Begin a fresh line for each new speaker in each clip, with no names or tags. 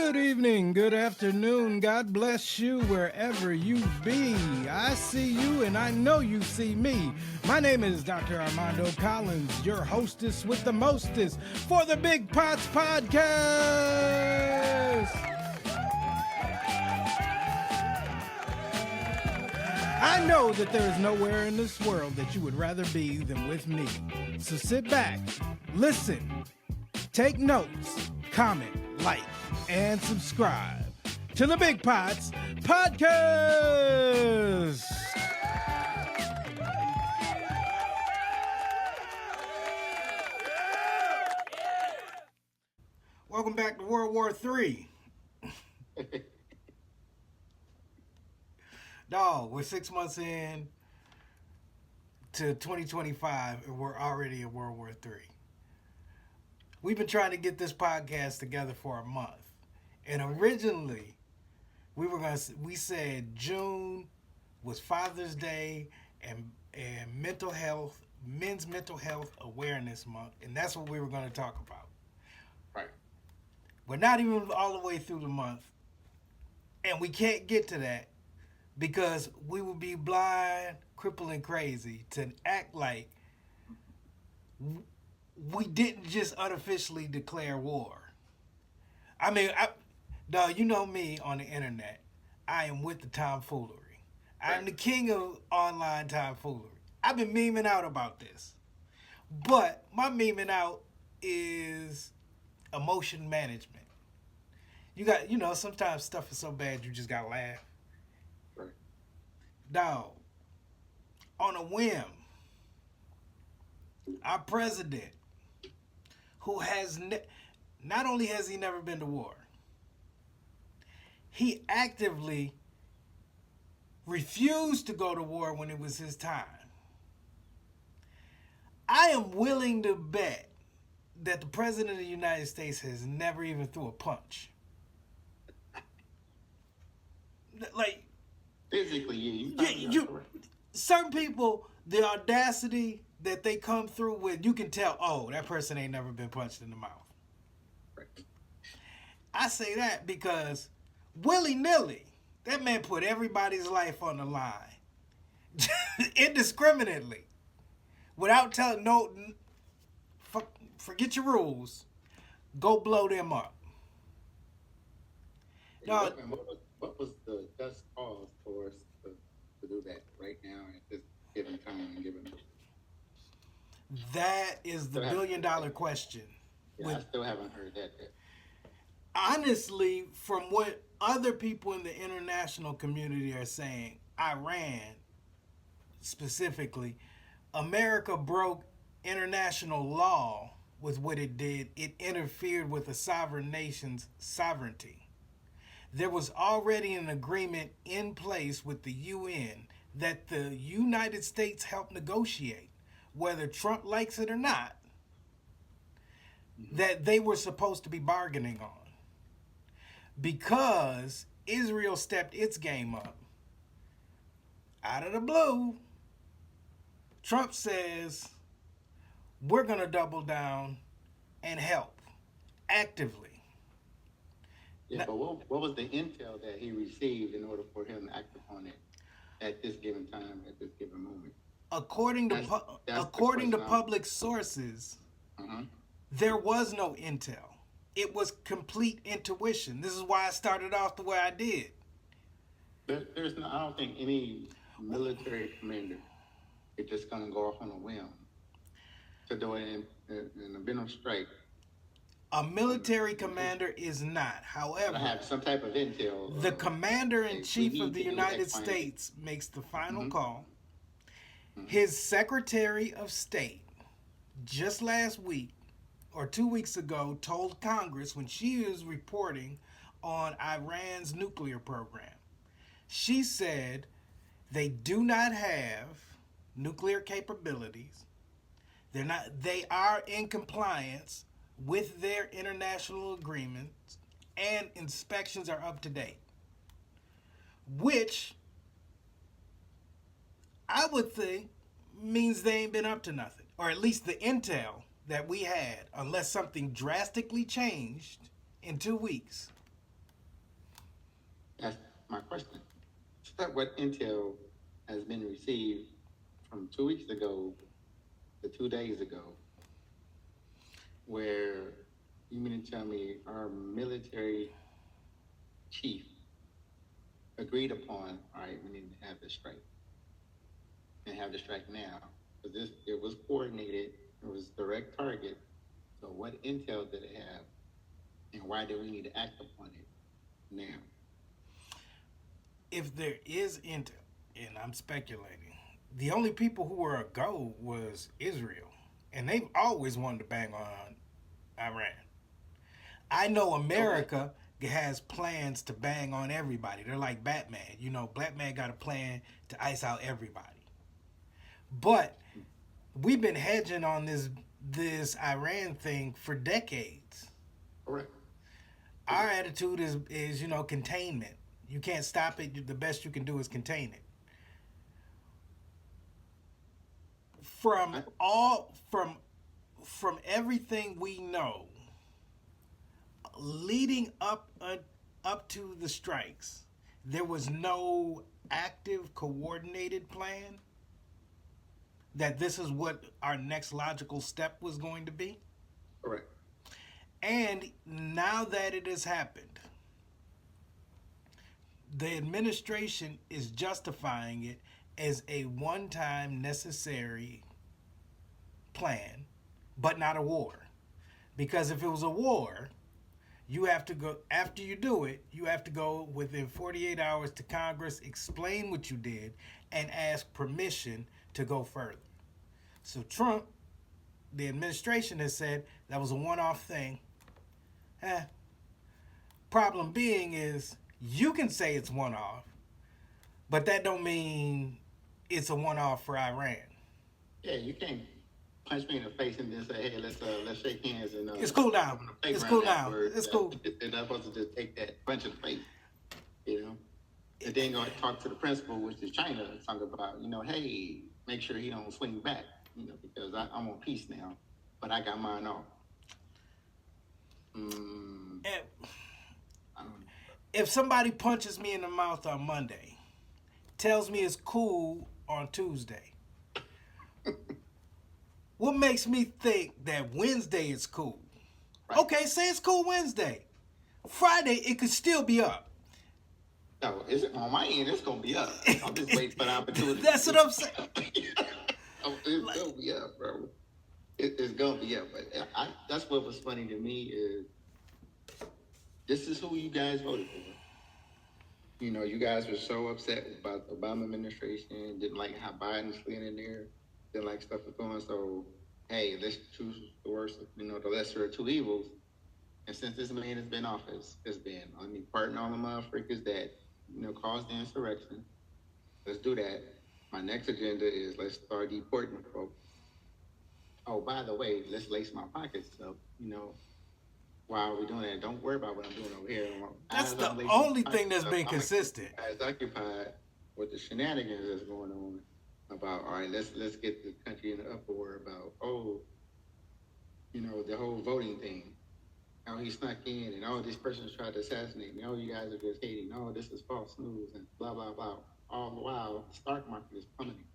Good evening, good afternoon, God bless you wherever you be. I see you and I know you see me. My name is Dr. Armando Collins, your hostess with the mostest for the BigPotz podcast. I know that there is nowhere in this world that you would rather be than with me. So sit back, listen, take notes, comment, like, and subscribe to the BigPotz podcast. Welcome back to World War III. Dog, we're 6 months in to 2025 and we're already in World War III. We've been trying to get this podcast together for a month. And originally, we said June was Father's Day and men's mental health awareness month, and that's what we were going to talk about.
Right.
We're not even all the way through the month, and we can't get to that because we would be blind, crippled, and crazy to act like we didn't just unofficially declare war. I mean, dog, you know me on the internet. I am with the tomfoolery. I am the king of online tomfoolery. I've been memeing out about this. But my memeing out is emotion management. Sometimes stuff is so bad you just gotta laugh.
Right.
Dog, on a whim, our president, who has not only has he never been to war, he actively refused to go to war when it was his time. I am willing to bet that the President of the United States has never even threw a punch. Like,
physically,
certain people, the audacity that they come through with, you can tell, oh, that person ain't never been punched in the mouth.
Right.
I say that because willy-nilly, that man put everybody's life on the line. Indiscriminately. Without telling, forget your rules. Go blow them up.
No, what was the just cause for us to do that right now at this given time and given moment?
That is the billion-dollar question.
Yeah, I still haven't heard that yet.
Honestly, from what other people in the international community are saying, Iran specifically, America broke international law with what it did. It interfered with a sovereign nation's sovereignty. There was already an agreement in place with the UN that the United States helped negotiate, whether Trump likes it or not, that they were supposed to be bargaining on. Because Israel stepped its game up, out of the blue, Trump says, we're going to double down and help actively.
Yeah, now, but what was the intel that he received in order for him to act upon it at this given time, at this given moment?
According to public sources, there was no intel. It was complete intuition. This is why I started off the way I did.
I don't think any military commander is just going to go off on a whim to do it in a venom strike.
A military commander is not. However,
have some type of intel.
The commander-in-chief of the United States makes the final call. His Secretary of State, just last week or 2 weeks ago, told Congress when she was reporting on Iran's nuclear program. She said they do not have nuclear capabilities. They are in compliance with their international agreements, and inspections are up to date. Which I would think means they ain't been up to nothing. Or at least the intel that we had, unless something drastically changed in 2 weeks.
That's my question. So what intel has been received from 2 weeks ago to 2 days ago, where you mean to tell me our military chief agreed upon, all right, we need to have this strike and have the strike now. Because it was coordinated, it was direct target. So what intel did it have? And why do we need to act upon it now?
If there is intel, and I'm speculating, the only people who were a go was Israel, and they've always wanted to bang on Iran. I know America has plans to bang on everybody. They're like Batman. You know, Batman got a plan to ice out everybody. But we've been hedging on this Iran thing for decades.
Correct.
Our attitude is containment. You can't stop it. The best you can do is contain it. From everything we know, leading up to the strikes, there was no active coordinated plan that this is what our next logical step was going to be.
Correct.
And now that it has happened, the administration is justifying it as a one-time necessary plan, but not a war. Because if it was a war, you have to go, after you do it, you have to go within 48 hours to Congress, explain what you did, and ask permission to go further. So Trump, the administration has said that was a one-off thing. Problem being is, you can say it's one-off, but that don't mean it's a one-off for Iran.
Yeah, you can't punch me in the face and then say, "Hey, let's shake hands and
it's cool now. It's cool now. It's cool."
They're not supposed to just take that punch in the face, you know. And then go talk to the principal, which is China, talk about, hey, make sure he don't swing back, because I'm on peace now, but I got mine off.
If somebody punches me in the mouth on Monday, tells me it's cool on Tuesday, what makes me think that Wednesday is cool? Right. Okay, say it's cool Wednesday. Friday, it could still be up.
No, on my end, it's going to be up. I'm just waiting for the opportunity.
That's what I'm saying.
It's going to be up, bro. It's going to be up. But that's what was funny to me is, this is who you guys voted for. You guys were so upset about the Obama administration, didn't like how Biden slid in there, didn't like stuff was going. So, hey, let's choose the worst, the lesser of two evils. And since this man has been office, pardon all the motherfuckers that, caused the insurrection. Let's do that. My next agenda is let's start deporting folks. Oh, by the way, let's lace my pockets up, while we're doing that. Don't worry about what I'm doing over here.
That's the only thing that's been consistent.
I was occupied with the shenanigans that's going on about, all right, let's get the country in the uproar about, the whole voting thing. How he snuck in and, this person's tried to assassinate me. You guys are just hating. This is false news and blah, blah, blah. All the while, the stock market is plummeting.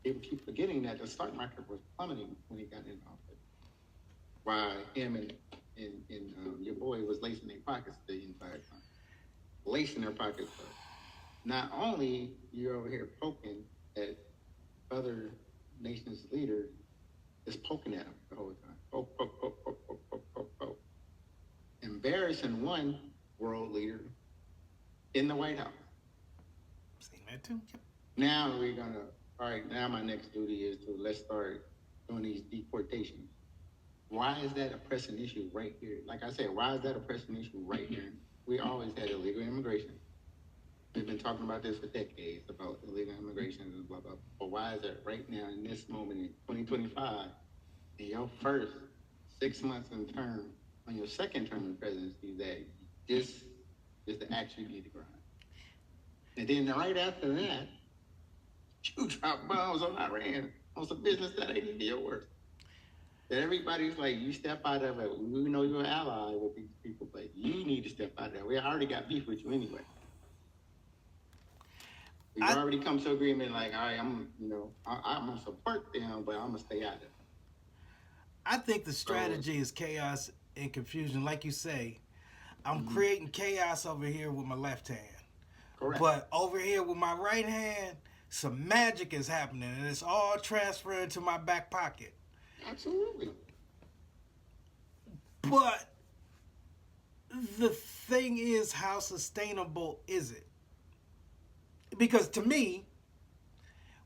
People keep forgetting that the stock market was plummeting when he got in office. While him and your boy was lacing their pockets the entire time. Lacing their pockets up. Not only you're over here poking at other nations' leaders, is poking at them the whole time. Poke, poke, poke, poke, poke, poke, poke, poke. Embarrassing one world leader in the White House.
Seen that too.
Now now my next duty is to let's start doing these deportations. Why is that a pressing issue right here? Like I said, why is that a pressing issue right here? We always had illegal immigration. We've been talking about this for decades, about illegal immigration and blah, blah, blah. But why is it right now in this moment in 2025, in your first 6 months in term, on your second term of presidency, that this is the action you need to grind? And then right after that, you drop bombs on Iran, on some business that ain't even yours. That everybody's like, you step out of it. We know you're an ally with these people, but you need to step out of that. We already got beef with you anyway. We've already come to agreement. Like, all right, I'm gonna support them, but I'm gonna stay out of it.
I think the strategy is chaos and confusion. Like you say, I'm creating chaos over here with my left hand.
Correct.
But over here with my right hand, some magic is happening, and it's all transferring to my back pocket.
Absolutely.
But the thing is, how sustainable is it? Because to me,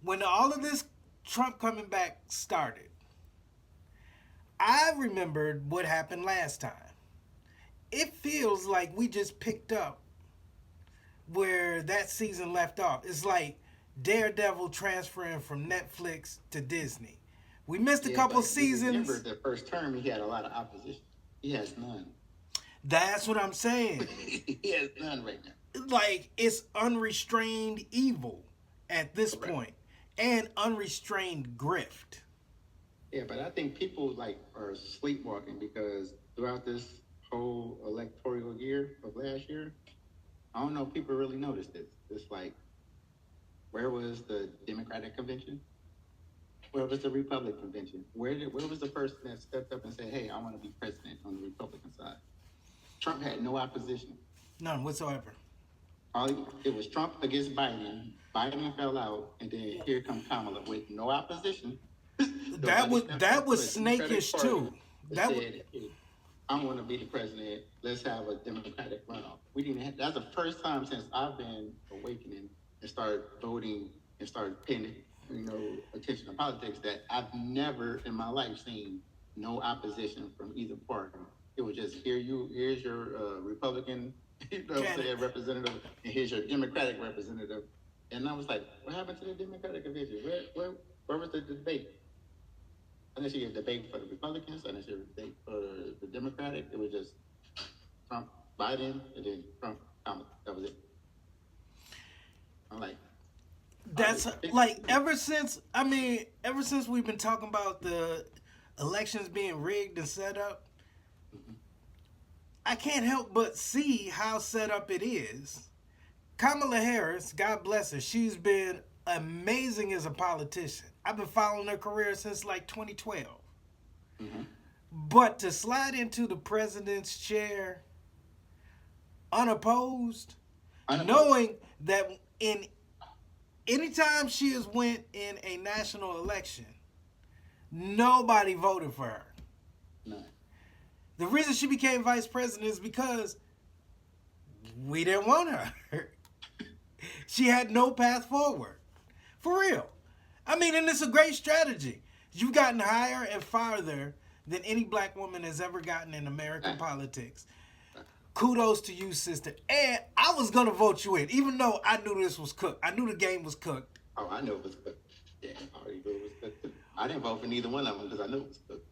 when all of this Trump coming back started, I remembered what happened last time. It feels like we just picked up where that season left off. It's like Daredevil transferring from Netflix to Disney. We missed a couple seasons.
Remember, the first term, he had a lot of opposition. He has none.
That's what I'm saying.
He has none right now.
Like, it's unrestrained evil at this point, and unrestrained grift.
Yeah, but I think people are sleepwalking because throughout this whole electoral year of last year, I don't know if people really noticed this. It's like, where was the Democratic convention? Where was the Republican convention? Where was the person that stepped up and said, hey, I want to be president on the Republican side? Trump had no opposition.
None whatsoever.
It was Trump against Biden. Biden fell out, and then here comes Kamala with no opposition.
that was snakish too.
That said, hey, I want to be the president. Let's have a Democratic runoff. We didn't have. That's the first time since I've been awakening and started voting and started paying attention to politics that I've never in my life seen no opposition from either party. It was just here's your Republican representative, and here's your Democratic representative. And I was like, what happened to the Democratic convention? Where was the debate? I didn't see a debate for the Republicans. I didn't see a debate for the Democratic. It was just Trump, Biden, and then Trump, Kamala. That was it. I'm like,
that's ever since we've been talking about the elections being rigged and set up, I can't help but see how set up it is. Kamala Harris, God bless her, she's been amazing as a politician. I've been following her career since 2012. But to slide into the president's chair unopposed, knowing that anytime she has went in a national election, nobody voted for her.
No.
The reason she became vice president is because we didn't want her. She had no path forward. For real. And it's a great strategy. You've gotten higher and farther than any black woman has ever gotten in American politics. Kudos to you, sister. And I was going to vote you in, even though I knew this was cooked. I knew the game was cooked.
Oh, I knew it was cooked. Yeah, I already knew it was cooked. I didn't vote for neither one of them because I knew it was cooked.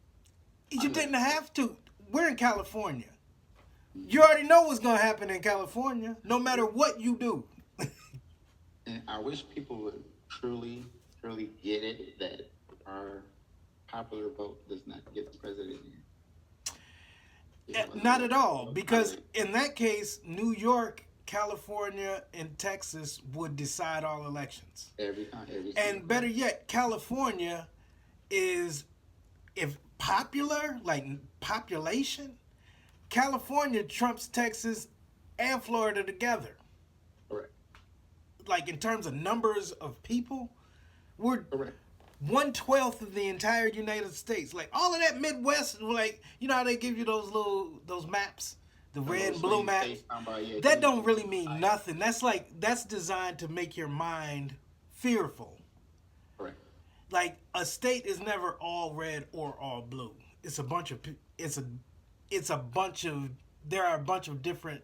You didn't have to. We're in California. You already know what's going to happen in California, no matter what you do.
And I wish people would truly get it that our popular vote does not get the president in.
Not at all, because in that case, New York, California, and Texas would decide all elections.
Every time.
And better yet, California is, if popular, population, California trumps Texas and Florida together.
Correct.
In terms of numbers of people, we're 1/12 of the entire United States. All of that Midwest, how they give you those maps, the red and blue maps. That don't really mean nothing. That's designed to make your mind fearful.
Correct.
A state is never all red or all blue. There are a bunch of different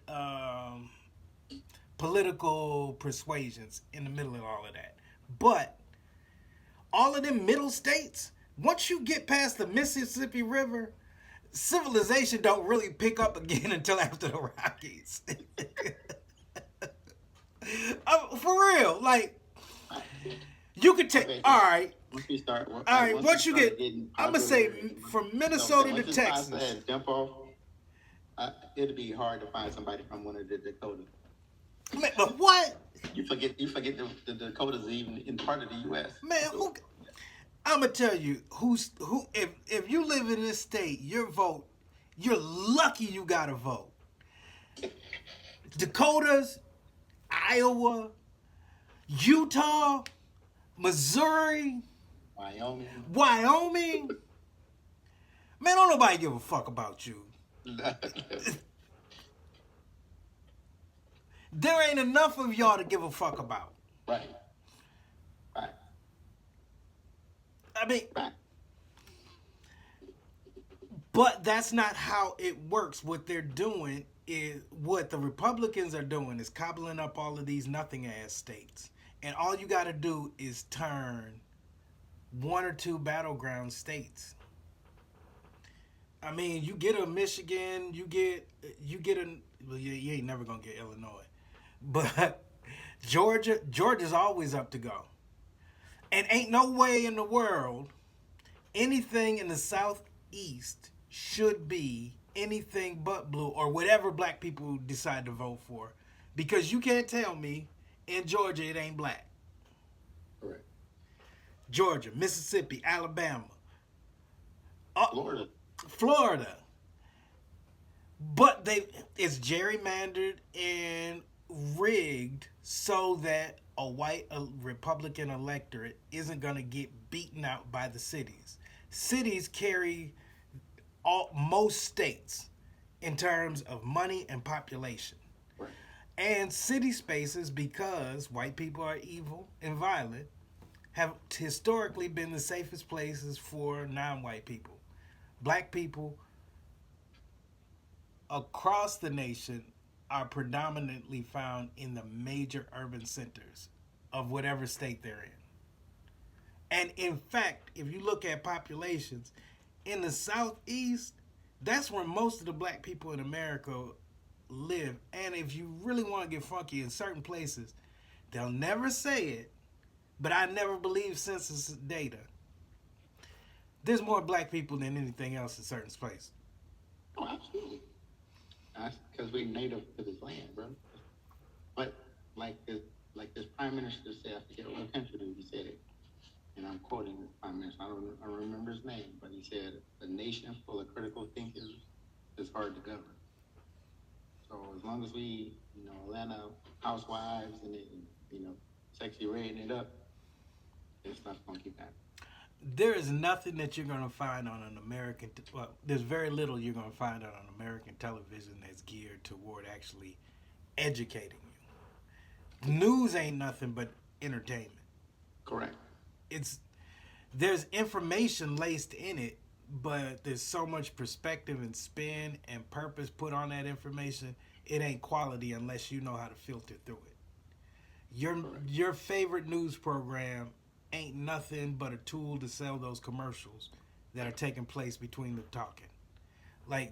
political persuasions in the middle of all of that. But all of them middle states, once you get past the Mississippi River, civilization don't really pick up again until after the Rockies. For real, you could take. All right. Once you get, I'm gonna say from Minnesota to Texas.
Jump off. It'd be hard to find somebody from one of the Dakotas.
But what?
You forget the Dakotas are even in part of the U.S.
Man,
So,
I'm gonna tell you who. If you live in this state, your vote, you're lucky you got a vote. Dakotas, Iowa, Utah, Missouri,
Wyoming.
Wyoming. Man, don't nobody give a fuck about you. There ain't enough of y'all to give a fuck about.
Right. Right.
I mean,
Right.
but that's not how it works. What they're doing is what the Republicans are doing is cobbling up all of these nothing ass states. And all you got to do is turn one or two battleground states. I mean, you get a Michigan, you get a well, you ain't never gonna get Illinois, but Georgia's always up to go, and ain't no way in the world anything in the southeast should be anything but blue or whatever black people decide to vote for, because you can't tell me in Georgia it ain't black.
Correct.
Georgia, Mississippi, Alabama,
Florida.
Florida. But it's gerrymandered and rigged so that a Republican electorate isn't going to get beaten out by the cities. Cities carry most states in terms of money and population.
Right.
And city spaces, because white people are evil and violent, have historically been the safest places for non-white people. Black people across the nation are predominantly found in the major urban centers of whatever state they're in. And in fact, if you look at populations in the southeast, that's where most of the black people in America live. And if you really want to get funky, in certain places, they'll never say it, but I never believe census data. There's more black people than anything else in certain places.
Oh, absolutely. That's because we native to this land, bro. But like this prime minister said, I forget what country he said it, and I'm quoting this prime minister. I don't remember his name, but he said, "A nation full of critical thinkers is hard to govern." So as long as we, Atlanta housewives and sexy rating it up, this stuff's gonna keep happening.
There is nothing that you're going to find on an American. Well, there's very little you're going to find on American television that's geared toward actually educating you. News ain't nothing but entertainment.
Correct.
There's information laced in it, but there's so much perspective and spin and purpose put on that information. It ain't quality unless you know how to filter through it. Your favorite news program ain't nothing but a tool to sell those commercials that are taking place between the talking. Like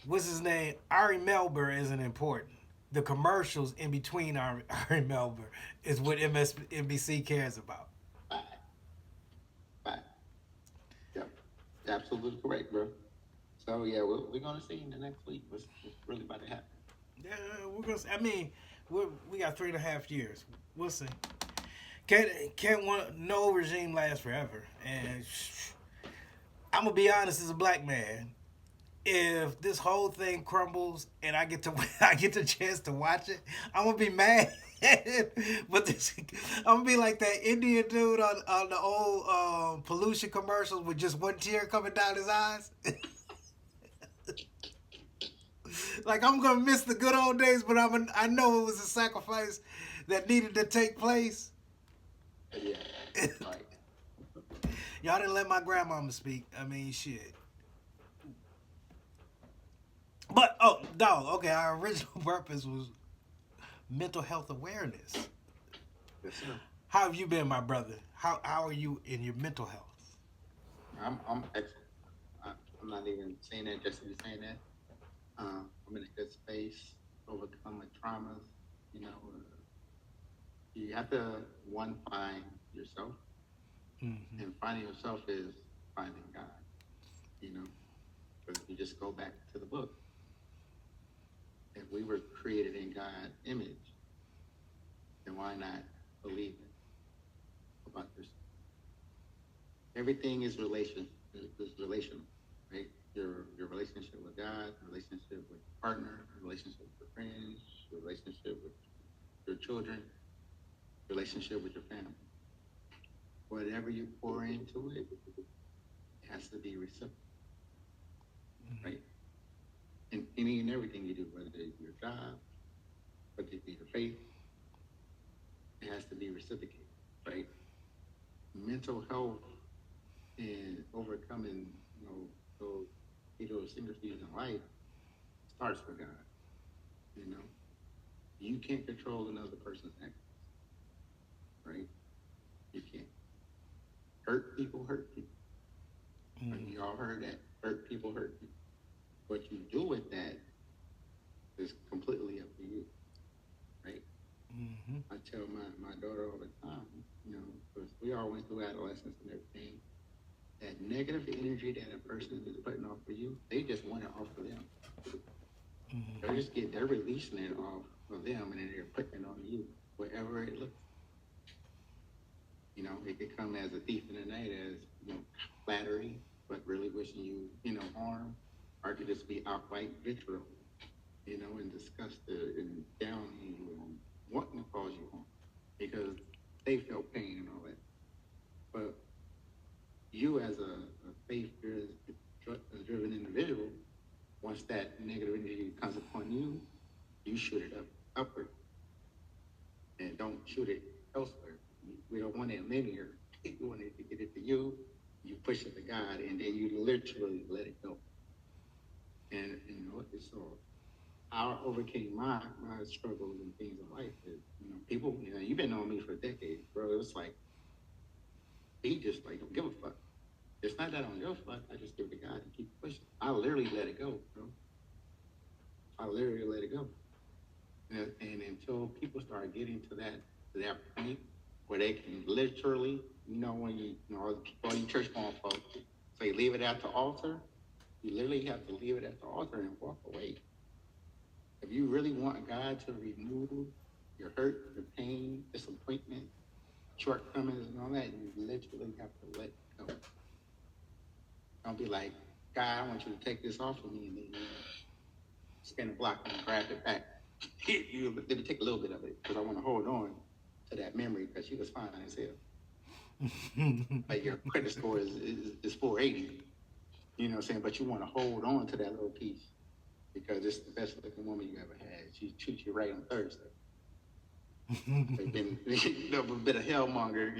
what's his name? Ari Melber isn't important. The commercials in between Ari Melber is what MSNBC cares about.
Right. Yep. Absolutely correct, bro. So yeah, we're gonna see in the next week what's really about to happen.
Yeah, we're gonna. I mean, we got 3.5 years. We'll see. No regime last forever. And I'm gonna be honest, as a black man, if this whole thing crumbles and I get the chance to watch it, I'm gonna be mad. But I'm gonna be like that Indian dude on the old pollution commercials with just one tear coming down his eyes. Like, I'm gonna miss the good old days, but I know it was a sacrifice that needed to take place.
Yeah. Right.
Y'all didn't let my grandmama speak. I mean, shit. But okay. Our original purpose was mental health awareness.
Yes, sir.
How have you been, my brother? How are you in your mental health?
I'm excellent. I'm not even saying that just to be saying that. I'm in a good space, overcome my traumas. You have to find yourself, and finding yourself is finding God. But if you just go back to the book, if we were created in God's image, why not believe it about yourself? Everything is relational, right? Your relationship with God, your relationship with your partner, your relationship with your friends, your relationship with your children, relationship with your family. Whatever you pour into it, it has to be reciprocal, right? In any and everything you do, whether it's your job, whether it be your faith, it has to be reciprocated, right? Mental health and overcoming, those idiosyncrasies in life starts with God. You can't control another person's actions, right? You can't. Hurt people hurt people. Mm-hmm. You all heard that. Hurt people hurt people. What you do with that is completely up to you, right? Mm-hmm. I tell my daughter all the time, because we all went through adolescence and everything, that negative energy that a person is putting off for you, they just want it off for them. Mm-hmm. They're releasing it off of them, and then they're putting it on you, wherever it looks. It could come as a thief in the night, as flattery, but really wishing you, harm, or it could just be outright vitriol, and disgusted and downing you and wanting to cause you harm because they felt pain and all that. But you, as a faith-driven individual, once that negative energy comes upon you, you shoot it upward, and don't shoot it elsewhere. We don't want it linear. We want it to get it to you. You push it to God, and then you literally let it go. And so I overcame my struggles and things in life. Is, people, you've been knowing me for decades, bro. It was like, he just like don't give a fuck. It's not that I don't give a fuck. I just give it to God and keep pushing. I literally let it go, bro. I literally let it go. And until people start getting to that point where they can literally, when all you church going folks say leave it at the altar, you literally have to leave it at the altar and walk away. If you really want God to remove your hurt, your pain, disappointment, shortcomings, and all that, you literally have to let go. Don't be like, God, I want you to take this off of me, and then spin a block and grab it back. You let me take a little bit of it because I want to hold on to that memory because she was fine as hell. Like your credit score is 480. You know what I'm saying? But you want to hold on to that little piece because it's the best looking woman you ever had. She treats you right on Thursday. They've been a bit of hellmonger,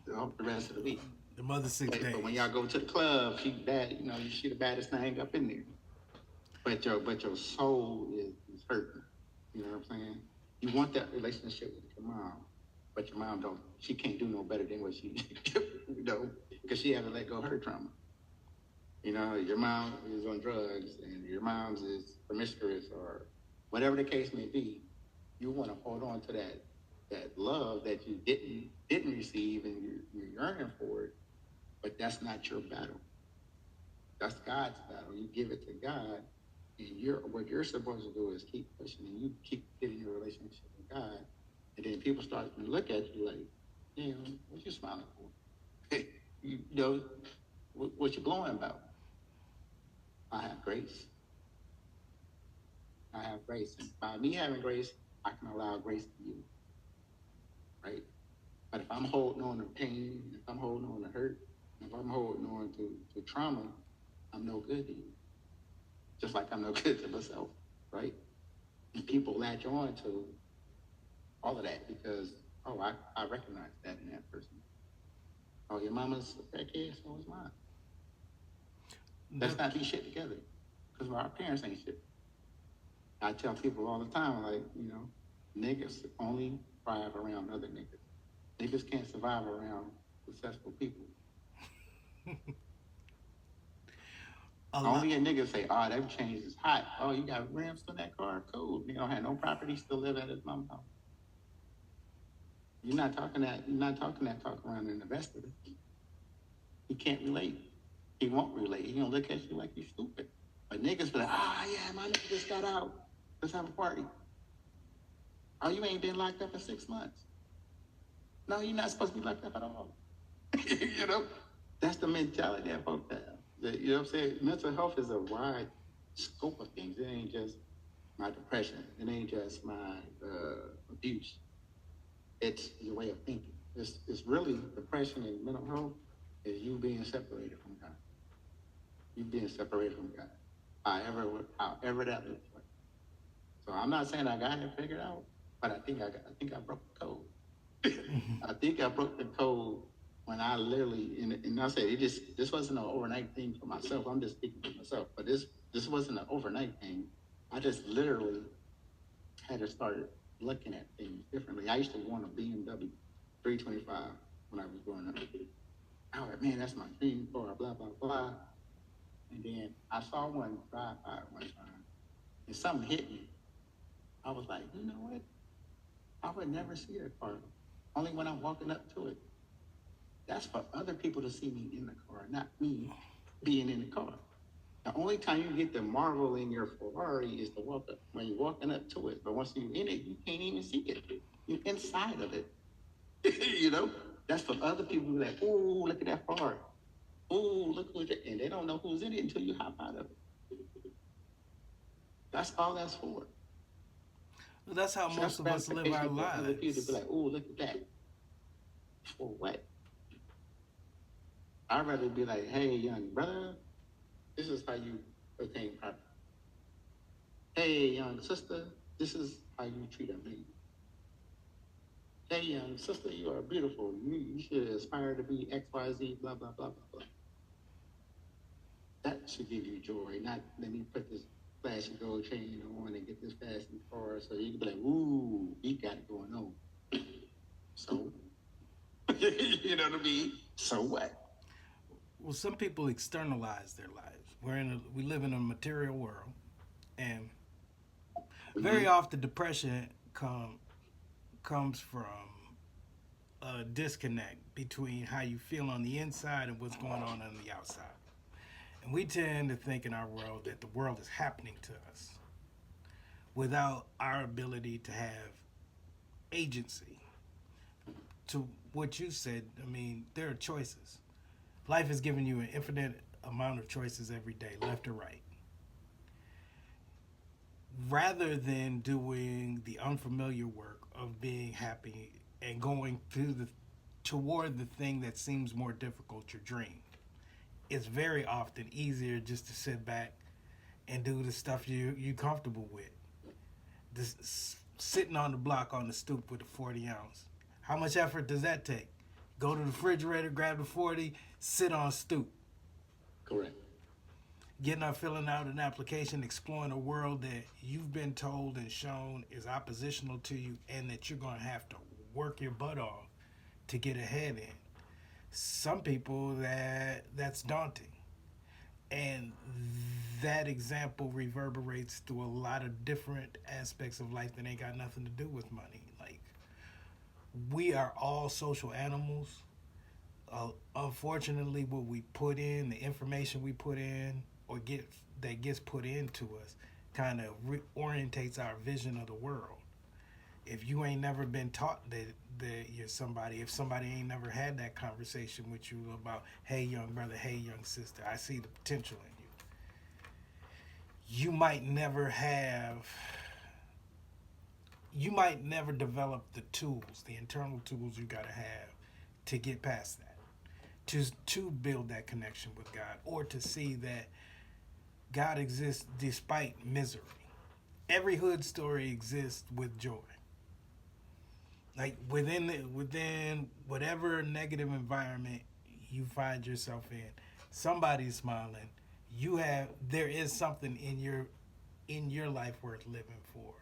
the rest of the week.
The mother 6 days.
But when y'all go to the club, she bad. She the baddest thing up in there. But your soul is hurting. You know what I'm saying? You want that relationship with your mom, but your mom don't. She can't do no better than what she, because she had to let go of her trauma. Your mom is on drugs, and your mom's is promiscuous, or whatever the case may be. You want to hold on to that love that you didn't receive, and you're yearning for it, but that's not your battle. That's God's battle. You give it to God. And what you're supposed to do is keep pushing, and you keep getting your relationship with God, and then people start to look at you like, what you smiling for? What you glowing about? I have grace. I have grace, and by me having grace, I can allow grace to you, right? But if I'm holding on to pain, if I'm holding on to hurt, if I'm holding on to trauma, I'm no good to you. Just like I'm no good to myself, right? And people latch on to all of that because, I recognize that in that person. Oh, your mama's a crackhead, so is mine. Let's not be shit together because our parents ain't shit. I tell people all the time, like, niggas only thrive around other niggas. Niggas can't survive around successful people. Only a nigga say, that change is hot. Oh, you got rims on that car? Cool. You don't have no property, still live at his mama's house. You're not talking that talk around an investor. He can't relate. He won't relate. He gonna look at you like you're stupid. But niggas be like, yeah, my nigga just got out. Let's have a party. Oh, you ain't been locked up for 6 months. No, you're not supposed to be locked up at all. You know, that's the mentality that folks have. You know what I'm saying? Mental health is a wide scope of things. It ain't just my depression. It ain't just my abuse. It's your way of thinking. It's really depression and mental health is you being separated from God. You being separated from God. However that looks like. So I'm not saying I got it figured out, but I think I broke the code. I think I broke the code when I literally and I said this wasn't an overnight thing for myself. I'm just speaking for myself, but this wasn't an overnight thing. I just literally had to start looking at things differently. I used to want a BMW 325 when I was growing up. I was like, man, that's my dream car, blah blah blah. And then I saw one drive by one time, and something hit me. I was like, you know what? I would never see that car. Only when I'm walking up to it. That's for other people to see me in the car, not me being in the car. The only time you get to marvel in your Ferrari is to walk up when you're walking up to it. But once you're in it, you can't even see it. You're inside of it. You know? That's for other people to be like, oh, look at that car. Oh, look who's it. And they don't know who's in it until you hop out of it. That's all that's for.
Well, that's how most of us live our lives.
Other people to be like, oh, look at that. For what? I'd rather be like, hey, young brother, this is how you attain property. Hey, young sister, this is how you treat a man. Hey, young sister, you are beautiful. You should aspire to be X, Y, Z, blah, blah, blah, blah, blah. That should give you joy, not let me put this flashy gold chain on and get this flashy car so you can be like, ooh, he got it going on. So, you know what I mean? So what?
Well, some people externalize their lives. We live in a material world, and very often depression comes from a disconnect between how you feel on the inside and what's going on the outside. And we tend to think in our world that the world is happening to us without our ability to have agency. To what you said, I mean, there are choices. Life has given you an infinite amount of choices every day, left or right. Rather than doing the unfamiliar work of being happy and going toward the thing that seems more difficult, your dream, it's very often easier just to sit back and do the stuff you comfortable with. Just sitting on the block on the stoop with a 40 ounce. How much effort does that take? Go to the refrigerator, grab the 40, sit on stoop.
Correct.
Getting up, filling out an application, exploring a world that you've been told and shown is oppositional to you and that you're going to have to work your butt off to get ahead in. Some people that's daunting. And that example reverberates through a lot of different aspects of life that ain't got nothing to do with money. Like, we are all social animals. Unfortunately, what we put in, the information we put in, or gets put into us, kind of reorientates our vision of the world. If you ain't never been taught that you're somebody, if somebody ain't never had that conversation with you about, hey, young brother, hey, young sister, I see the potential in you. You might never develop the tools, the internal tools you got to have to get past that, to build that connection with God, or to see that God exists despite misery. Every hood story exists with joy. Like within whatever negative environment you find yourself in, somebody's smiling. There is something in your life worth living for.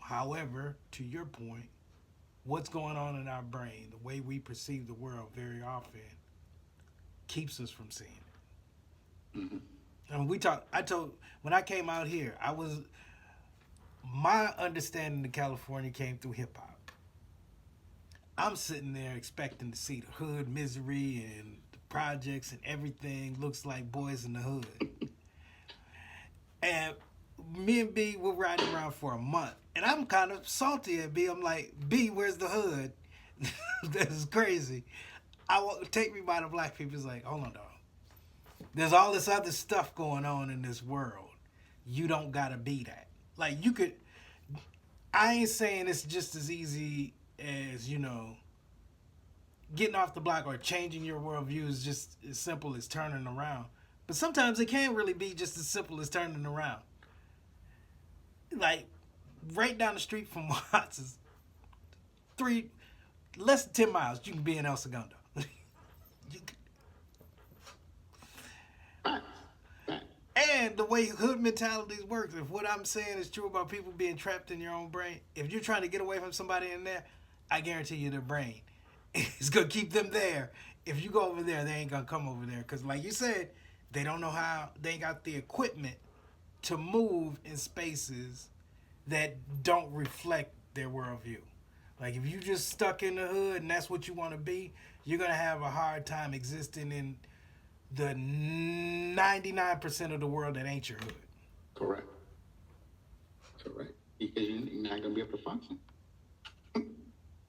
However, to your point, what's going on in our brain, the way we perceive the world very often keeps us from seeing it.
Mm-hmm.
When I came out here, my understanding of California came through hip hop. I'm sitting there expecting to see the hood misery and the projects and everything looks like Boys in the Hood. And me and B were riding around for a month, and I'm kind of salty at B. I'm like, B, where's the hood? This is crazy. I want take me by the black people. It's like, hold on, dog. There's all this other stuff going on in this world. You don't gotta be that. Like you could. I ain't saying it's just as easy as getting off the block or changing your worldview is just as simple as turning around. But sometimes it can't really be just as simple as turning around. Like right down the street from Watts is less than 10 miles. You can be in El Segundo. And the way hood mentalities work, if what I'm saying is true about people being trapped in your own brain, if you're trying to get away from somebody in there, I guarantee you their brain is going to keep them there. If you go over there, they ain't going to come over there. Because like you said, they don't know how, they ain't got the equipment to move in spaces that don't reflect their worldview. Like if you just stuck in the hood and that's what you want to be, you're going to have a hard time existing in the 99% of the world that ain't your hood.
Correct. Because you're not going to be able to function.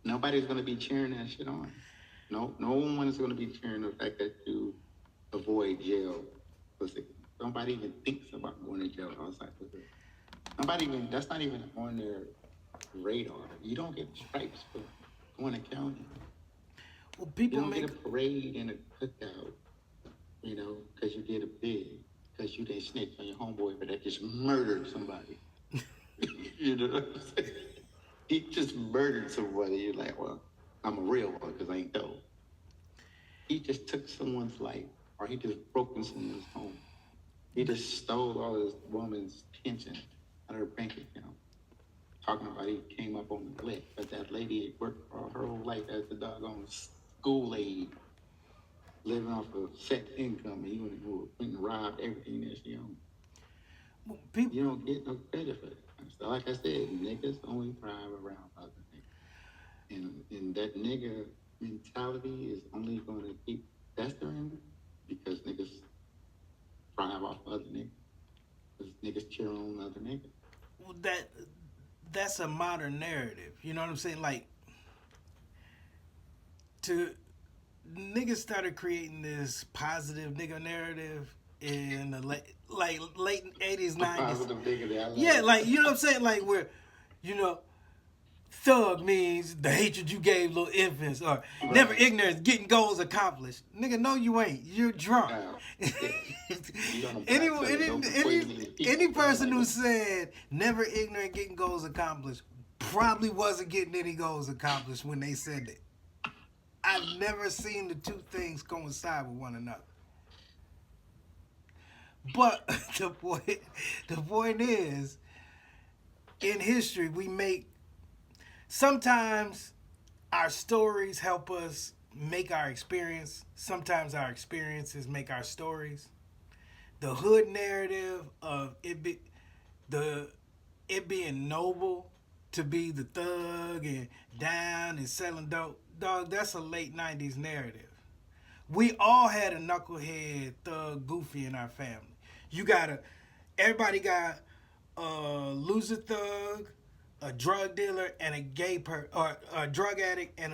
Nobody's going to be cheering that shit on. No one is going to be cheering the fact that you avoid jail. Nobody even thinks about going to jail outside the hood. That's not even on their radar. You don't get stripes for going to county.
Well, people
you don't get a parade and a cookout. Because you did a bid, because you didn't snitch on your homeboy, but that just murdered somebody. You know what I'm saying? He just murdered somebody. You're like, well, I'm a real one because I ain't dope. He just took someone's life, or he just broke into someone's home. He just stole all this woman's pension out of her bank account. Talking about he came up on the lick, but that lady worked for her whole life as a doggone school aide. Living off of set income, and you went and robbed everything that she owned.
Well,
you don't get no credit for it. So like I said, niggas only thrive around other niggas. And that nigga mentality is only going to keep festering because niggas thrive off other niggas. Because niggas cheer on other niggas.
Well, that's a modern narrative. You know what I'm saying? Like, niggas started creating this positive nigga narrative in the late 80s, 90s.
Positive nigga,
yeah, like, you know what I'm saying? Like, where, thug means the hatred you gave little infants, or right. Never ignorant, getting goals accomplished. Nigga, no, you ain't. You're drunk. Any person who said never ignorant, getting goals accomplished probably wasn't getting any goals accomplished when they said it. I've never seen the two things coincide with one another. But the point is, in history, sometimes our stories help us make our experience. Sometimes our experiences make our stories. The hood narrative of it being noble to be the thug and down and selling dope. Dog, that's a late 90s narrative. We all had a knucklehead thug goofy in our family. Everybody got a loser thug, a drug dealer, and or a drug addict and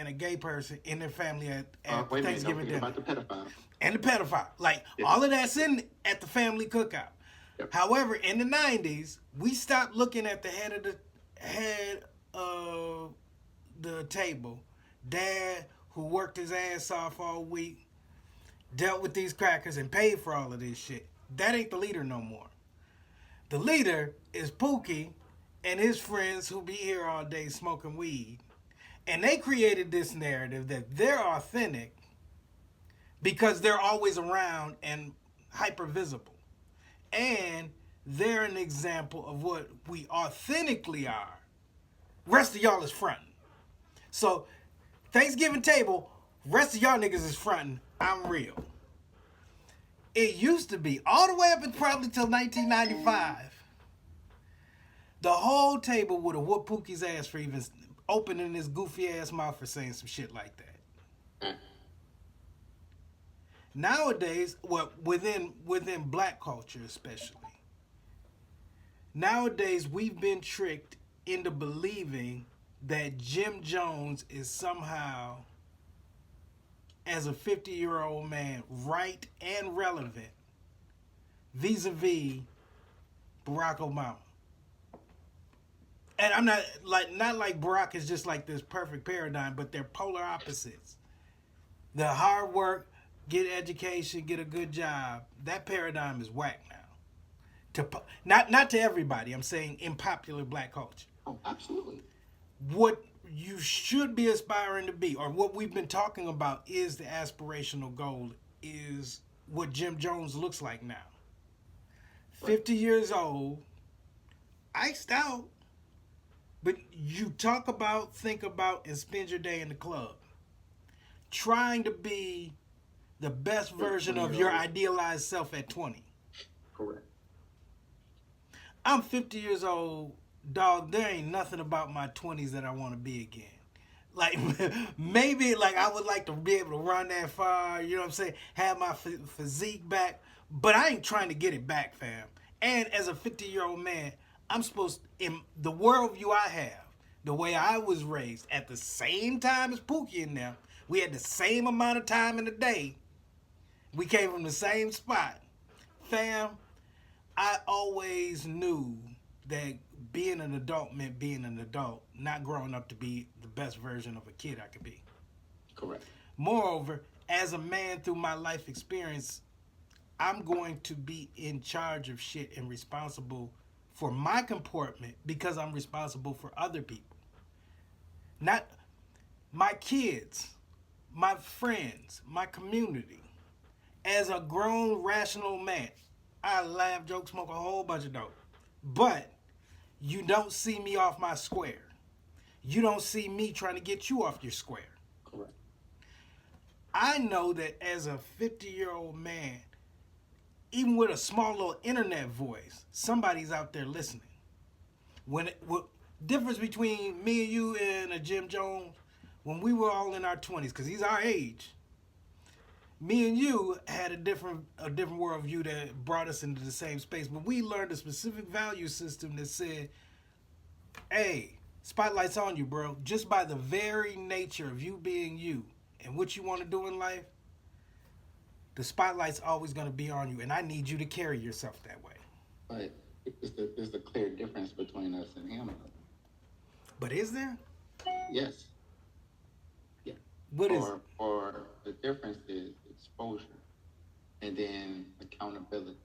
a gay person in their family at Thanksgiving dinner.
About the pedophile.
And the pedophile. Like, all of that's at the family cookout. Yep. However, in the 90s, we stopped looking at the head of the table. Dad, who worked his ass off all week, dealt with these crackers and paid for all of this shit. That ain't the leader no more. The leader is Pookie and his friends who be here all day smoking weed. And they created this narrative that they're authentic because they're always around and hyper visible. And they're an example of what we authentically are. Rest of y'all is fronting. So, Thanksgiving table, rest of y'all niggas is fronting. I'm real. It used to be, all the way up until probably till 1995, the whole table would have whooped Pookie's ass for even opening his goofy ass mouth for saying some shit like that. Nowadays, within black culture especially, Nowadays, we've been tricked into believing that Jim Jones is somehow, as a 50-year-old man, right and relevant vis-a-vis Barack Obama. And I'm not like Barack is just like this perfect paradigm, but they're polar opposites. The hard work, get education, get a good job, that paradigm is whack now. Not to everybody. I'm saying in popular black culture.
Oh, absolutely.
What you should be aspiring to be, or what we've been talking about, is the aspirational goal, is what Jim Jones looks like now. 50 years old, iced out, but you talk about, think about, and spend your day in the club. Trying to be the best version of your idealized self at 20.
Correct.
I'm 50 years old, dog. There ain't nothing about my 20s that I want to be again. Like, maybe, like, I would like to be able to run that far, you know what I'm saying? Have my physique back. But I ain't trying to get it back, fam. And as a 50-year-old man, I'm supposed, in the worldview I have, the way I was raised, at the same time as Pookie and them, we had the same amount of time in the day. We came from the same spot. Fam, I always knew that being an adult meant being an adult, not growing up to be the best version of a kid I could be.
Correct.
Moreover, as a man through my life experience, I'm going to be in charge of shit and responsible for my comportment because I'm responsible for other people. Not my kids, my friends, my community. As a grown, rational man, I laugh, joke, smoke a whole bunch of dope. But you don't see me off my square. You don't see me trying to get you off your square.
Correct.
I know that as a 50-year-old man, even with a small little internet voice, somebody's out there listening. What difference between me and you and a Jim Jones, when we were all in our 20s, because he's our age, me and you had a different worldview that brought us into the same space, but we learned a specific value system that said, hey, spotlight's on you, bro. Just by the very nature of you being you and what you want to do in life, the spotlight's always going to be on you, and I need you to carry yourself that way.
But there's a clear difference between us and him.
But is there?
Yes. Yeah.
What is?
Or the difference is exposure, and then accountability.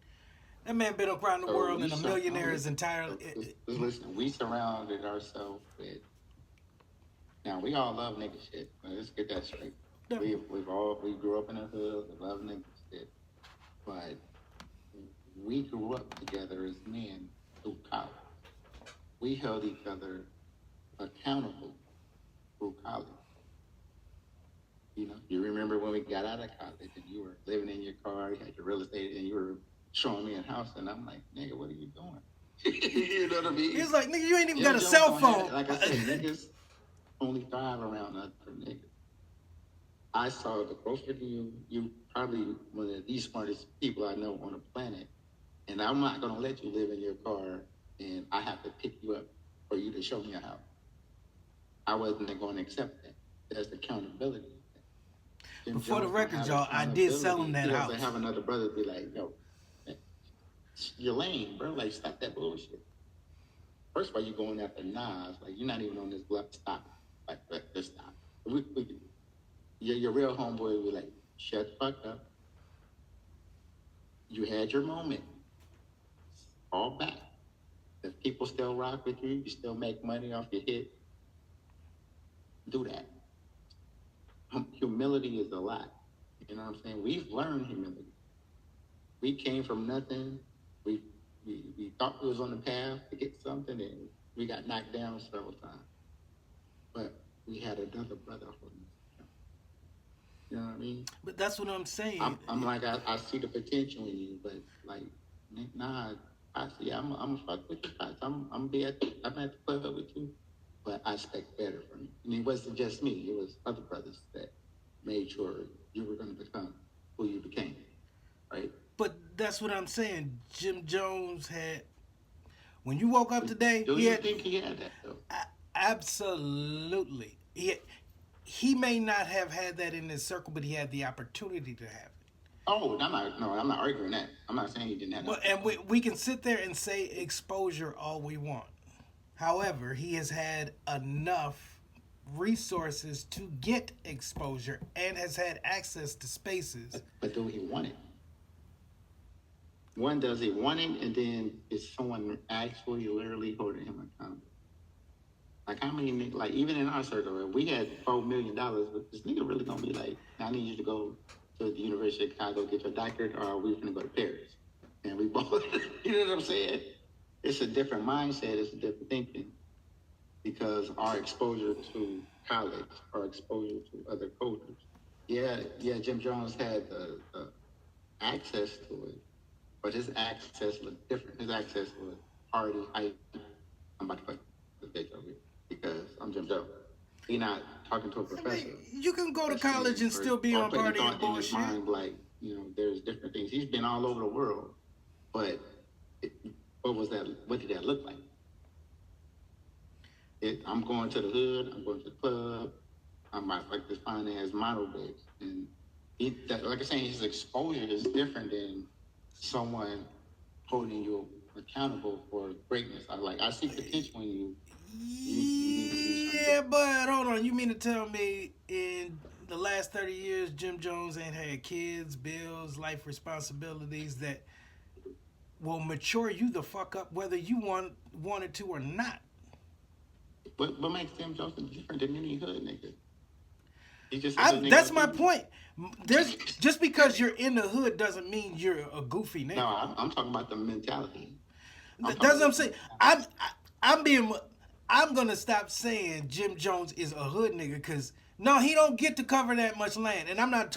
That man been around the world and a millionaire is entirely.
Listen, we surrounded ourselves with. Now we all love nigga shit. Let's get that straight. Yeah. We grew up in the hood. We love nigga shit, but we grew up together as men through college. We held each other accountable through college. You know, you remember when we got out of college and you were living in your car, you had your real estate, and you were showing me a house, and I'm like, nigga, what are you doing? You know what I mean?
He's like, nigga, you ain't even got a cell phone.
Like I said, niggas only thrive around other niggas. I saw the closer to you, you probably one of the smartest people I know on the planet, and I'm not gonna let you live in your car, and I have to pick you up for you to show me a house. I wasn't going to accept that. There's accountability.
Before the record, y'all, I did sell him that house.
I have another brother be like, yo, you're lame, bro. Like, stop that bullshit. First of all, you're going after Nas. Like, you're not even on this block. Stop. Like, just stop. Your real homeboy will be like, shut the fuck up. You had your moment. All back. If people still rock with you, you still make money off your hit, do that. Humility is a lot. You know what I'm saying? We've learned humility. We came from nothing. We thought we was on the path to get something, and we got knocked down several times. But we had another brother holding us down. You know what I mean?
But that's what I'm saying.
I'm like, I see the potential in you, but like, nah, I see, I'm a fuck with you. I'm at the club with you. But I expect better from you. And it wasn't just me. It was other brothers that made sure you were going to become who you became, right?
But that's what I'm saying. Jim Jones had... When you woke up today,
do you think he had that though?
Absolutely. He may not have had that in his circle, but he had the opportunity to have it.
Oh, I'm not arguing that. I'm not saying he didn't have that.
And we can sit there and say exposure all we want. However, he has had enough resources to get exposure and has had access to spaces.
But do he want it? One, does he want it? And then is someone actually literally holding him accountable? Like, how many, like, even in our circle, if we had $4 million, but this nigga really gonna be like, I need you to go to the University of Chicago, get your doctorate, or we gonna go to Paris? And we both, you know what I'm saying? It's a different mindset, it's a different thinking. Because our exposure to college, our exposure to other cultures. Yeah, Jim Jones had the access to it, but his access was different. His access was already, I'm about to put the bitch over here because I'm Jim Jones. He's not talking to a professor.
You can go to college and still be on party and bullshit. In his mind,
like, there's different things. He's been all over the world, but what did that look like? I'm going to the hood, I'm going to the club, I'm like this fine ass model bitch. And like I said, his exposure is different than someone holding you accountable for greatness. I see potential in you.
Yeah, but hold on. You mean to tell me in the last 30 years, Jim Jones ain't had kids, bills, life responsibilities that will mature you the fuck up whether you wanted to or not?
What makes Jim Jones different than any hood nigga?
That's my point. Just because you're in the hood doesn't mean you're a goofy nigga.
No, I'm talking about the mentality.
That's what I'm saying. I'm gonna stop saying Jim Jones is a hood nigga because no, he don't get to cover that much land. And I'm not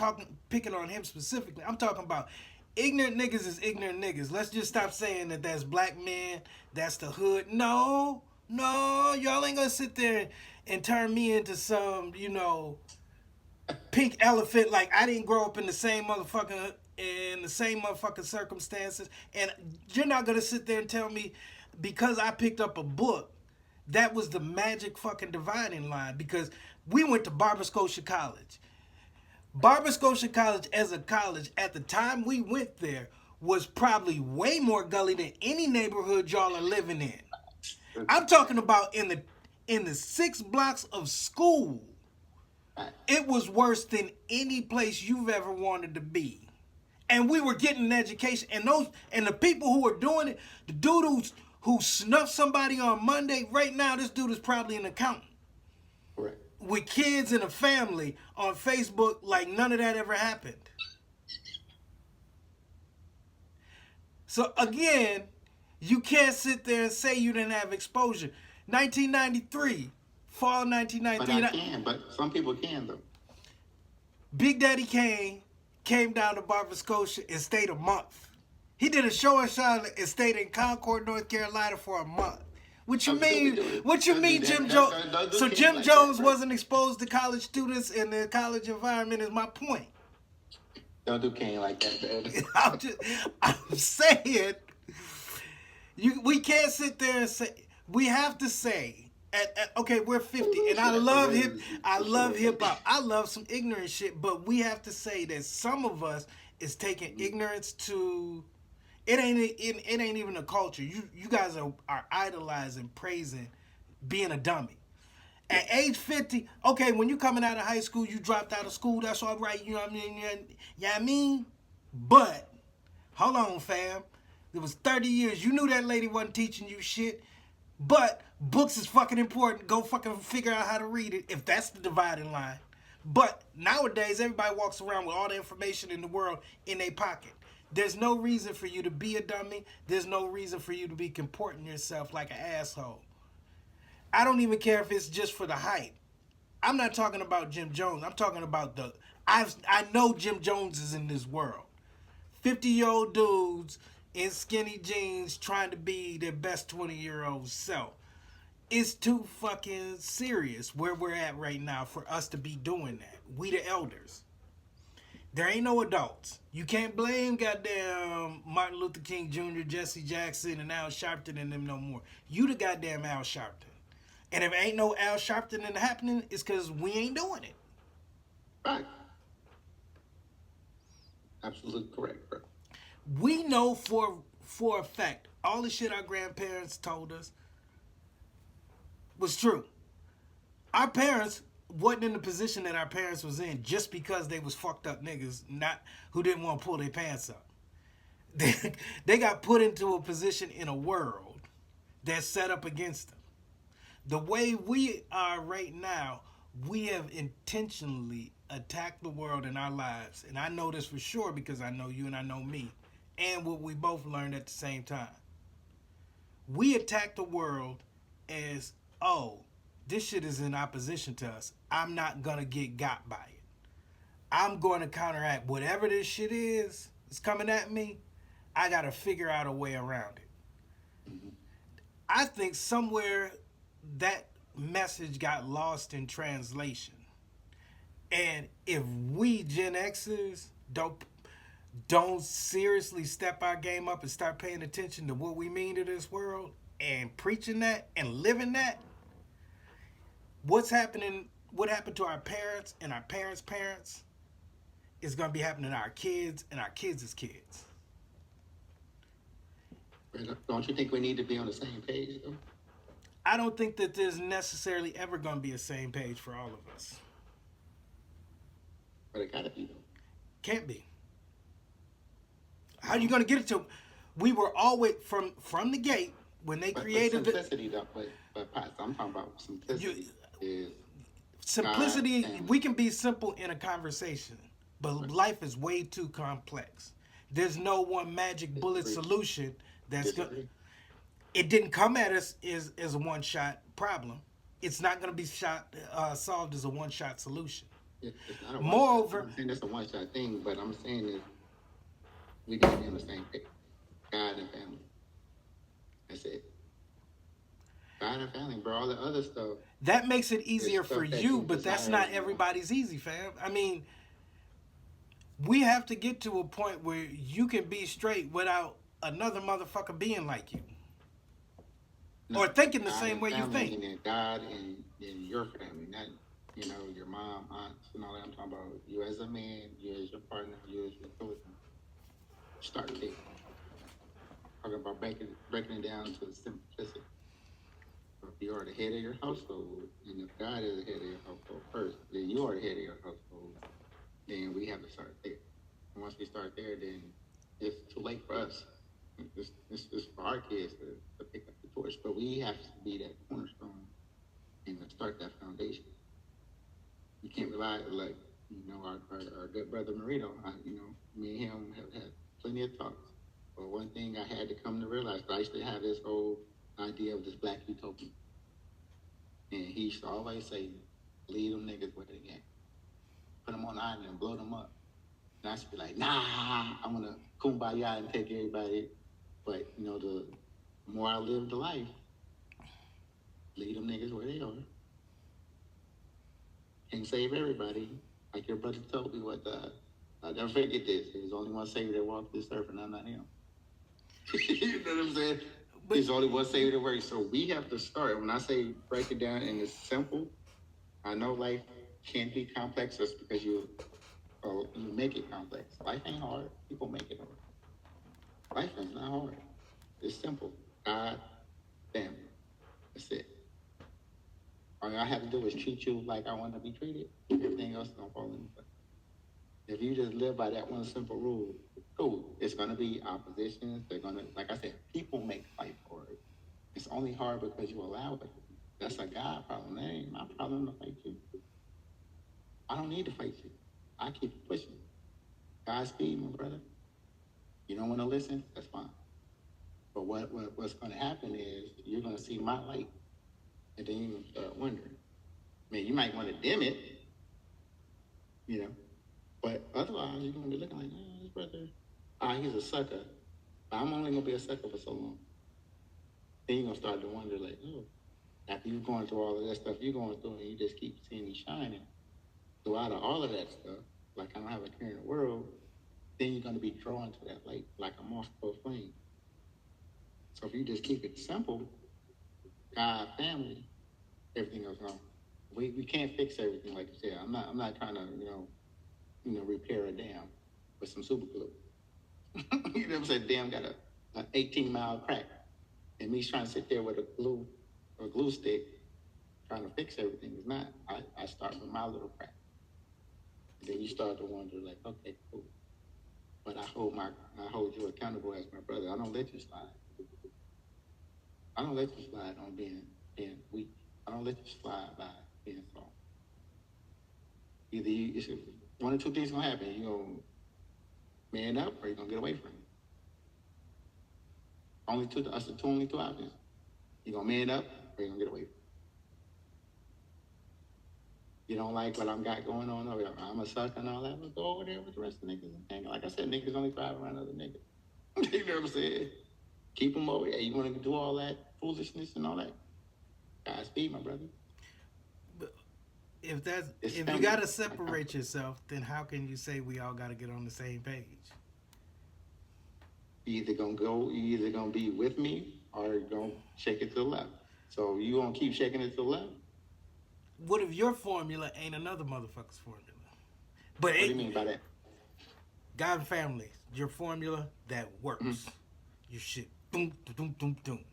picking on him specifically. I'm talking about ignorant niggas is ignorant niggas. Let's just stop saying that that's black men, that's the hood. No, y'all ain't gonna sit there and turn me into some, pink elephant. Like I didn't grow up in the same motherfucking circumstances, and you're not gonna sit there and tell me because I picked up a book that was the magic fucking dividing line. Because we went to Barber Scotia College. Barber Scotia College as a college at the time we went there was probably way more gully than any neighborhood y'all are living in. I'm talking about in the 6 blocks of school. It was worse than any place you've ever wanted to be. And we were getting an education. And the people who were doing it, the dude who snuffed somebody on Monday, right now this dude is probably an accountant.
Correct.
With kids and a family on Facebook like none of that ever happened. So again, you can't sit there and say you didn't have exposure. 1993, fall 1993.
But I can, but some people can though.
Big Daddy Kane came down to Barber Scotia and stayed a month. He did a show in Charlotte and stayed in Concord, North Carolina for a month. What you mean, Jim Jones? So Jim Jones wasn't exposed to college students in the college environment is my point.
Don't do Kane like that.
I'm saying, we can't sit there and say, we have to say, okay, we're 50, and I love hip hop. I love some ignorant shit, but we have to say that some of us is taking ignorance to, it ain't even a culture. You guys are idolizing, praising, being a dummy. At age 50, okay, when you coming out of high school, you dropped out of school, that's all right, you know what I mean? Yeah, I mean? But, hold on, fam. It was 30 years. You knew that lady wasn't teaching you shit. But books is fucking important. Go fucking figure out how to read it if that's the dividing line. But nowadays, everybody walks around with all the information in the world in their pocket. There's no reason for you to be a dummy. There's no reason for you to be comporting yourself like an asshole. I don't even care if it's just for the hype. I'm not talking about Jim Jones. I'm talking about I know Jim Jones is in this world. 50-year-old dudes in skinny jeans trying to be their best 20-year-old self. It's too fucking serious where we're at right now for us to be doing that. We the elders. There ain't no adults. You can't blame goddamn Martin Luther King Jr., Jesse Jackson, and Al Sharpton and them no more. You the goddamn Al Sharpton. And if ain't no Al Sharpton happening, it's because we ain't doing it.
Right. Absolutely correct, bro.
We know for a fact all the shit our grandparents told us was true. Our parents wasn't in the position that our parents was in just because they was fucked up niggas not who didn't want to pull their pants up. They got put into a position in a world that's set up against them. The way we are right now, we have intentionally attacked the world in our lives. And I know this for sure because I know you and I know me. And what we both learned at the same time. We attack the world as, oh, this shit is in opposition to us. I'm not going to get got by it. I'm going to counteract whatever this shit is coming at me. I got to figure out a way around it. Mm-hmm. I think somewhere that message got lost in translation. And if we Gen Xers don't seriously step our game up and start paying attention to what we mean to this world and preaching that and living that, what happened to our parents and our parents' parents is going to be happening to our kids and our kids' kids.
Don't you think we need to be on the same page, though?
I don't think that there's necessarily ever going to be a same page for all of us.
But it gotta be, though.
Can't be. How are you going to get it to? We were always from the gate when they created
simplicity, though. But I'm talking about simplicity.
Simplicity. We can be simple in a conversation, but life is way too complex. There's no one magic bullet solution that's good. It didn't come at us as a one-shot problem. It's not going to be solved as a one-shot solution.
It's not moreover, I'm saying it's a one-shot thing, but I'm saying that we got to be on the same page. God and family. That's it. God and family, bro. All the other stuff.
That makes it easier for you, but that's not everybody's easy, fam. I mean, we have to get to a point where you can be straight without another motherfucker being like you. No, or thinking the same way you think.
And God and your family, not, your mom, aunts, and all that. I'm talking about you as a man, you as your partner, you as your children. Start there. Talking about breaking it down to the simplicity. If you are the head of your household, and if God is the head of your household first, then you are the head of your household. Then we have to start there. And once we start there, then it's too late for us. It's for our kids to pick up the torch. But we have to be that cornerstone and start that foundation. You can't rely, like, our good brother Marino, me and him have had plenty of talks. But one thing I had to come to realize, I used to have this whole idea of this black utopia. And he used to always say, leave them niggas where they at. Put them on the island and blow them up. And I used to be like, nah, I'm going to kumbaya and take everybody. But, the more I live the life, leave them niggas where they are. Can't save everybody. Like your brother told me I'll never forget this. There's only one Savior that walked this earth, and I'm not him. You know what I'm saying? There's only one Savior that works. So we have to start. When I say break it down and it's simple, I know life can't be complex just because you make it complex. Life ain't hard. People make it hard. Life is not hard. It's simple. God, family. That's it. All I have to do is treat you like I want to be treated. Everything else is going to fall into place. If you just live by that one simple rule, cool. It's going to be oppositions. They're going to, like I said, people make life hard. It's only hard because you allow it. That's a God problem. That ain't my problem to fight you. I don't need to fight you. I keep pushing. Godspeed, my brother. You don't want to listen? That's fine. But what's going to happen is you're going to see my light. And then you're going to start wondering. I mean, you might want to dim it, but otherwise you're going to be looking like, oh, this brother, he's a sucker. But I'm only going to be a sucker for so long. Then you're going to start to wonder, like, oh, after you're going through all of that stuff you're going through and you just keep seeing me shining, throughout all of that stuff, like I don't have a care in the world, then you're gonna be drawn to that like a moth-to a flame. So if you just keep it simple, God, family, everything else wrong. We can't fix everything, like you said. I'm not trying to repair a dam with some super glue. You know what I'm saying? Dam got an 18-mile crack, and me trying to sit there with a glue stick trying to fix everything is not. I start with my little crack, and then you start to wonder like, okay, cool. But I hold you accountable as my brother. I don't let you slide. I don't let you slide on being weak. I don't let you slide by being soft. Either one or two things gonna happen. You gonna man up, or you gonna get away from it. Only two options. You gonna man up, or you gonna get away from it. You don't like what I'm got going on over there. I'm a sucker and all that. Let's go over there with the rest of the niggas. And like I said, niggas only thrive around other niggas. You know what I'm saying? Keep them over there. You want to do all that foolishness and all that? Godspeed, my brother.
But if you gotta separate yourself, then how can you say we all gotta get on the same page?
You either gonna be with me, or you're gonna shake it to the left. So you gonna keep shaking it to the left?
What if your formula ain't another motherfucker's formula? But
what do you mean by that?
God and family, your formula that works. Mm-hmm. Your shit, boom, boom, boom, boom.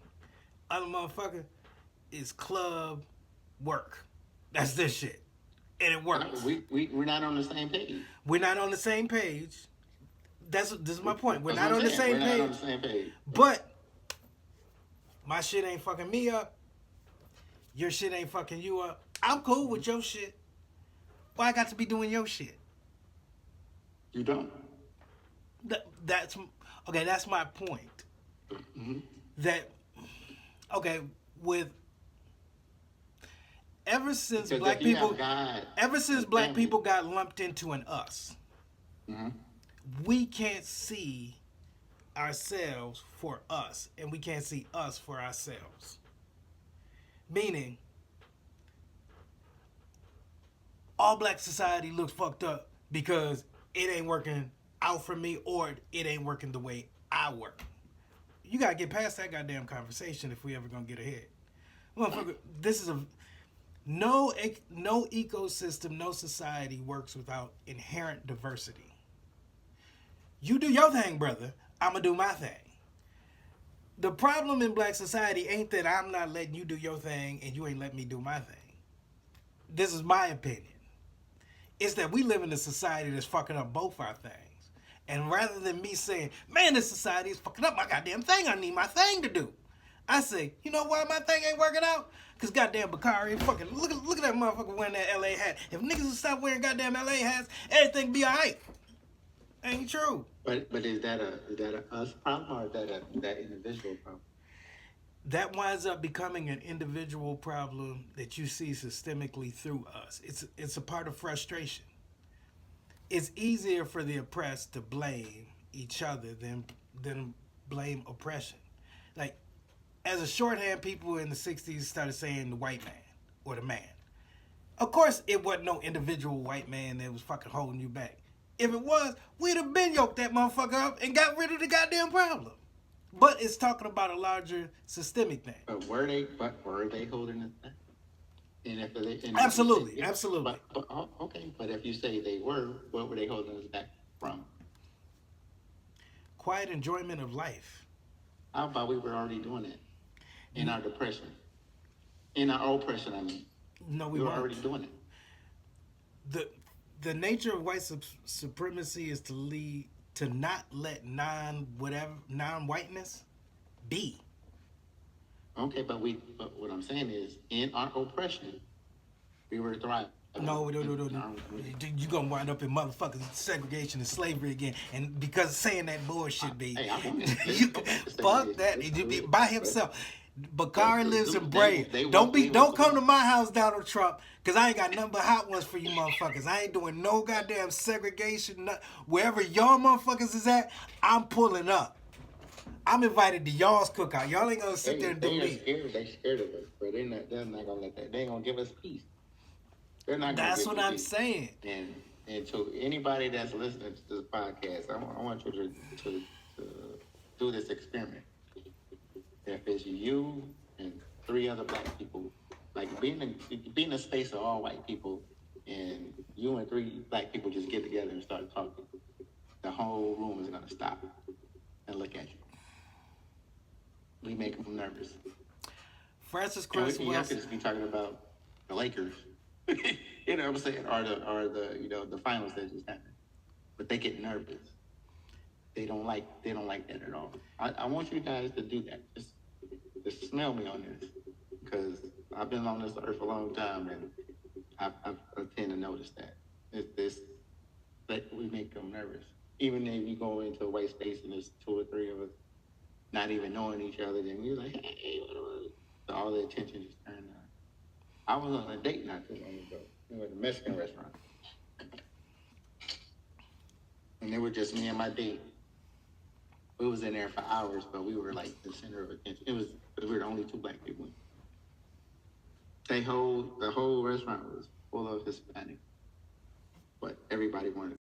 Other motherfucker is club work. That's this shit, and it works.
We're not on the same page.
We're not on the same page. This is my point. We're not on the same page.
Not on the same page.
But my shit ain't fucking me up. Your shit ain't fucking you up. I'm cool with your shit. Why I got to be doing your shit?
You don't.
That's okay. That's my point.
Mm-hmm.
Ever since black people got lumped into an us,
mm-hmm.
we can't see ourselves for us, and we can't see us for ourselves. Meaning, all black society looks fucked up because it ain't working out for me, or it ain't working the way I work. You gotta get past that goddamn conversation if we ever gonna get ahead. Motherfucker, this is no ecosystem, no society works without inherent diversity. You do your thing, brother. I'ma do my thing. The problem in black society ain't that I'm not letting you do your thing and you ain't letting me do my thing. This is my opinion. It's that we live in a society that's fucking up both our things. And rather than me saying, man, this society is fucking up my goddamn thing, I need my thing to do, I say, you know why my thing ain't working out? Because goddamn Bakari, fucking, look at that motherfucker wearing that LA hat. If niggas would stop wearing goddamn LA hats, everything be alright. Ain't true.
But is that a us problem, or is that individual problem?
That winds up becoming an individual problem that you see systemically through us. It's a part of frustration. It's easier for the oppressed to blame each other than blame oppression. Like, as a shorthand, people in the 60s started saying the white man or the man. Of course, it wasn't no individual white man that was fucking holding you back. If it was, we'd have been yoked that motherfucker up and got rid of the goddamn problem. But it's talking about a larger systemic thing.
But were they holding it back?
Absolutely.
But okay. But if you say they were, what were they holding us back from?
Quiet enjoyment of life.
How about we were already doing that in our depression, in our oppression? I mean,
no,
we were already doing
it. The nature of white supremacy is to not let non-whiteness be.
Okay, but what I'm saying is, in our oppression, we were thriving.
No. You're going to wind up in motherfucking segregation and slavery again. And because saying that bullshit be.
Hey,
fuck that. You be by himself. Bakari lives in Brea. Don't come to my house, Donald Trump, because I ain't got nothing but hot ones for you motherfuckers. I ain't doing no goddamn segregation. Wherever y'all motherfuckers is at, I'm pulling up. I'm invited to y'all's cookout. Y'all ain't gonna sit there and do me.
They scared of us, but they're not gonna let that. They ain't gonna give us peace. They're not.
That's what I'm saying.
And And to anybody that's listening to this podcast, I want you to do this experiment. If it's you and three other black people, like being in a space of all white people, and you and three black people just get together and start talking, the whole room is gonna stop and look at you. We make them nervous.
Francis Chris
Y'all could just be talking about the Lakers, you know what I'm saying, or the the finals that just happened, but they get nervous. They don't like that at all. I want you guys to do that. Just smell me on this, because I've been on this earth a long time, and I tend to notice that it's this that we make them nervous. Even if you go into a white space and there's two or three of us not even knowing each other, then we're like, hey, so all the attention just turned on. I was on a date not too long ago. We were at a Mexican restaurant, and it was just me and my date. We was in there for hours, but we were like the center of attention. It was because we were the only two black people. The whole restaurant was full of Hispanic, but everybody wanted